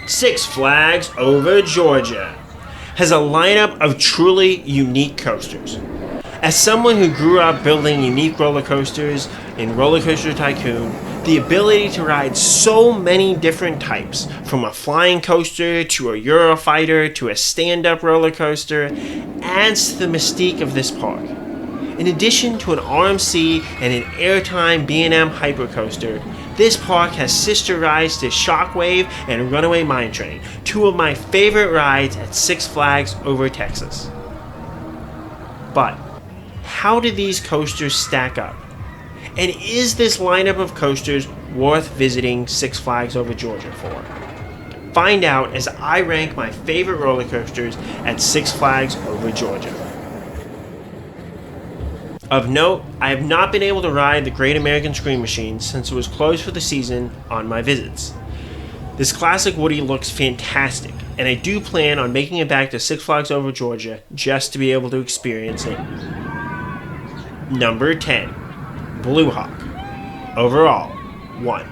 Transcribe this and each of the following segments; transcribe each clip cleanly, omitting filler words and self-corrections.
Six Flags Over Georgia has a lineup of truly unique coasters. As someone who grew up building unique roller coasters in Roller Coaster Tycoon, the ability to ride so many different types, from a flying coaster to a Eurofighter to a stand-up roller coaster, adds to the mystique of this park. In addition to an RMC and an airtime B&M hypercoaster, this park has sister rides to Shockwave and Runaway Mine Train, two of my favorite rides at Six Flags Over Texas. But how do these coasters stack up? And is this lineup of coasters worth visiting Six Flags Over Georgia for? Find out as I rank my favorite roller coasters at Six Flags Over Georgia. Of note, I have not been able to ride the Great American Scream Machine since it was closed for the season on my visits. This classic Woody looks fantastic, and I do plan on making it back to Six Flags Over Georgia just to be able to experience it. Number 10. Blue Hawk. Overall, 1.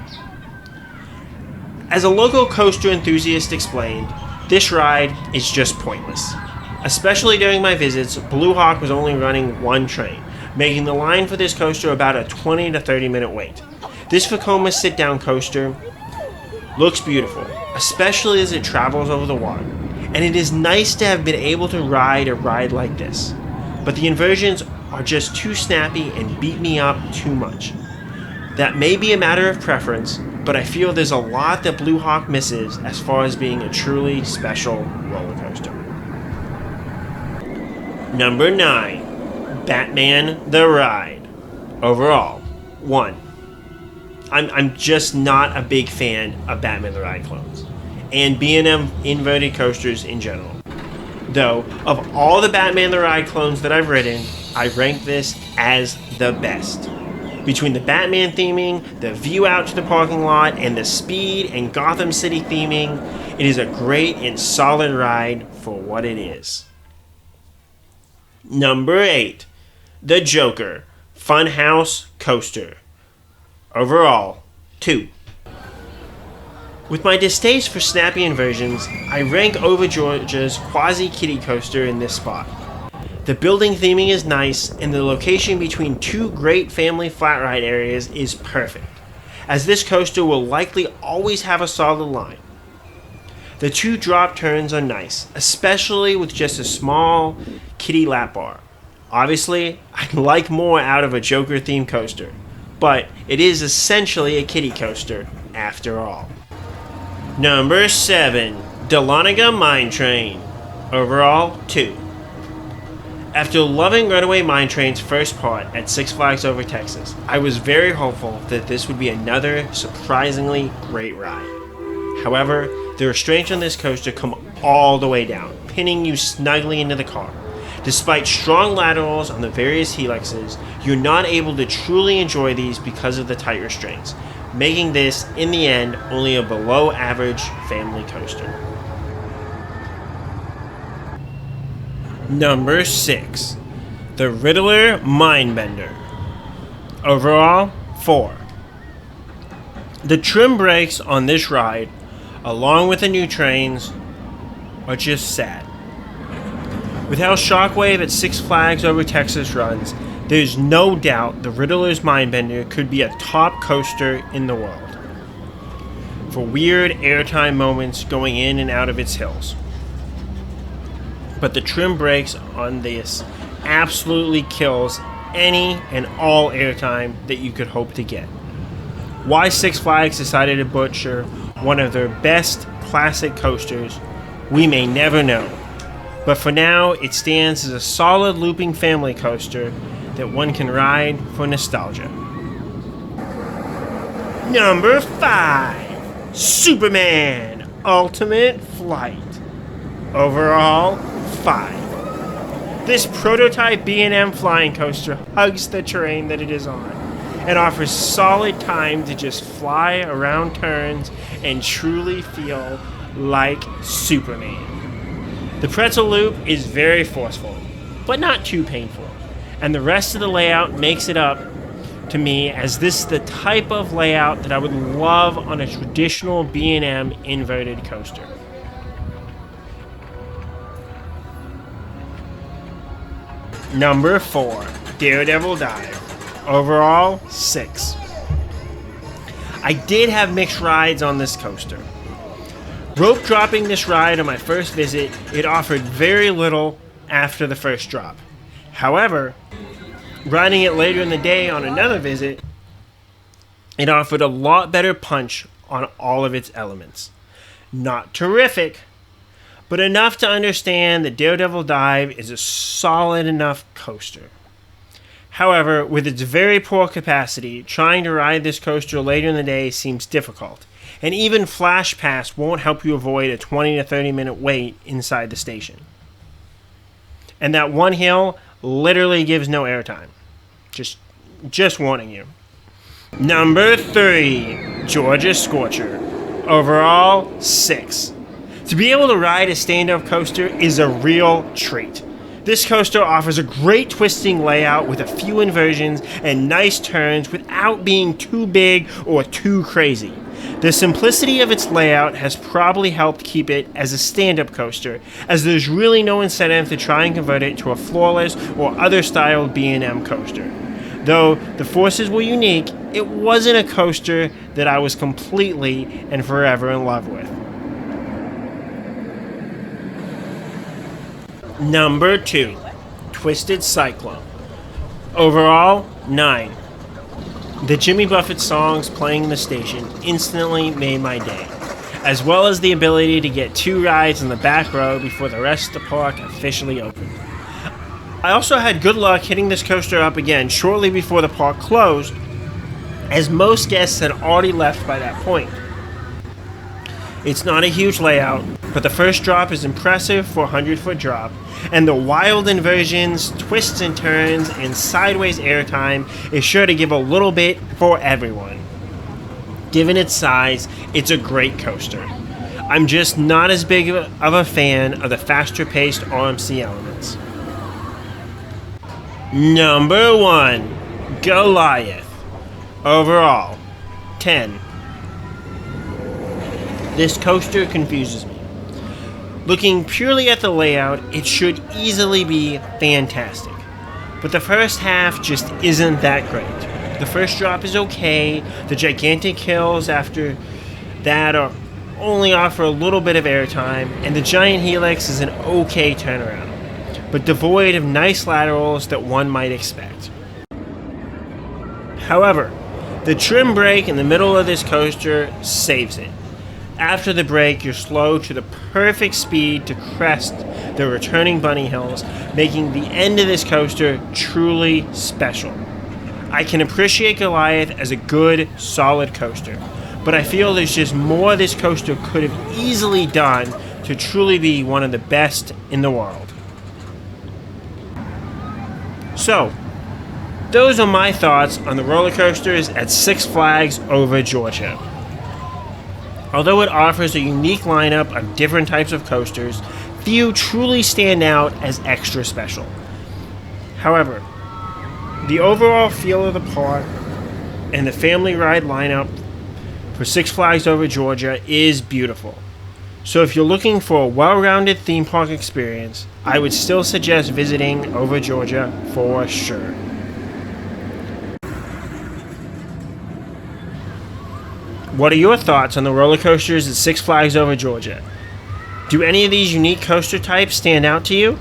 As a local coaster enthusiast explained, this ride is just pointless. Especially during my visits, Blue Hawk was only running one train, making the line for this coaster about a 20 to 30 minute wait. This Vekoma sit-down coaster looks beautiful, especially as it travels over the water, and it is nice to have been able to ride a ride like this. But the inversions are just too snappy and beat me up too much. That may be a matter of preference, but I feel there's a lot that Blue Hawk misses as far as being a truly special roller coaster. Number 9. Batman the Ride. Overall, 1. I'm just not a big fan of Batman the Ride clones, and B&M inverted coasters in general. Though, of all the Batman the Ride clones that I've ridden, I rank this as the best. Between the Batman theming, the view out to the parking lot, and the speed and Gotham City theming, it is a great and solid ride for what it is. Number 8. The Joker Funhouse Coaster. Overall, 2. With my distaste for snappy inversions, I rank Over Georgia's quasi-kiddie coaster in this spot. The building theming is nice, and the location between two great family flat ride areas is perfect, as this coaster will likely always have a solid line. The two drop turns are nice, especially with just a small kiddie lap bar. Obviously, I'd like more out of a Joker themed coaster, but it is essentially a kiddie coaster after all. Number 7. Dahlonega Mine Train. Overall, 2. After loving Runaway Mine Train's first part at Six Flags Over Texas, I was very hopeful that this would be another surprisingly great ride. However, the restraints on this coaster come all the way down, pinning you snugly into the car. Despite strong laterals on the various helixes, you're not able to truly enjoy these because of the tight restraints, making this, in the end, only a below average family coaster. Number 6. The Riddler Mindbender. Overall, 4. The trim brakes on this ride, along with the new trains, are just sad. With how Shockwave at Six Flags Over Texas runs, there's no doubt the Riddler's Mindbender could be a top coaster in the world, for weird airtime moments going in and out of its hills. But the trim brakes on this absolutely kills any and all airtime that you could hope to get. Why Six Flags decided to butcher one of their best classic coasters, we may never know. But for now, it stands as a solid looping family coaster that one can ride for nostalgia. Number 5. Superman Ultimate Flight. Overall, 5. This prototype B&M Flying coaster hugs the terrain that it is on and offers solid time to just fly around turns and truly feel like Superman. The pretzel loop is very forceful, but not too painful, and the rest of the layout makes it up to me, as this is the type of layout that I would love on a traditional B&M inverted coaster. Number 4, Daredevil Dive. Overall, 6. I did have mixed rides on this coaster. Rope dropping this ride on my first visit, it offered very little after the first drop. However, riding it later in the day on another visit, it offered a lot better punch on all of its elements. Not terrific, but enough to understand that Daredevil Dive is a solid enough coaster. However, with its very poor capacity, trying to ride this coaster later in the day seems difficult, and even Flash Pass won't help you avoid a 20 to 30 minute wait inside the station. And that one hill literally gives no airtime. Just warning you. Number 3, Georgia Scorcher. Overall, 6. To be able to ride a stand-up coaster is a real treat. This coaster offers a great twisting layout with a few inversions and nice turns without being too big or too crazy. The simplicity of its layout has probably helped keep it as a stand-up coaster, as there's really no incentive to try and convert it to a floorless or other styled B&M coaster. Though the forces were unique, it wasn't a coaster that I was completely and forever in love with. Number 2, Twisted Cyclone. Overall, 9. The Jimmy Buffett songs playing in the station instantly made my day, as well as the ability to get 2 rides in the back row before the rest of the park officially opened. I also had good luck hitting this coaster up again shortly before the park closed, as most guests had already left by that point. It's not a huge layout, but the first drop is impressive for a 100-foot drop, and the wild inversions, twists and turns, and sideways airtime is sure to give a little bit for everyone. Given its size, it's a great coaster. I'm just not as big of a fan of the faster-paced RMC elements. Number 1, Goliath. Overall, 10. This coaster confuses me. Looking purely at the layout, it should easily be fantastic. But the first half just isn't that great. The first drop is okay, the gigantic hills after that only offer a little bit of airtime, and the giant helix is an okay turnaround, but devoid of nice laterals that one might expect. However, the trim brake in the middle of this coaster saves it. After the break, you're slowed to the perfect speed to crest the returning bunny hills, making the end of this coaster truly special. I can appreciate Goliath as a good, solid coaster, but I feel there's just more this coaster could have easily done to truly be one of the best in the world. So, those are my thoughts on the roller coasters at Six Flags over Georgia. Although it offers a unique lineup of different types of coasters, few truly stand out as extra special. However, the overall feel of the park and the family ride lineup for Six Flags over Georgia is beautiful. So if you're looking for a well-rounded theme park experience, I would still suggest visiting over Georgia for sure. What are your thoughts on the roller coasters at Six Flags over Georgia? Do any of these unique coaster types stand out to you?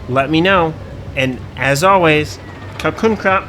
Let me know. And as always, Cup Kun Krap.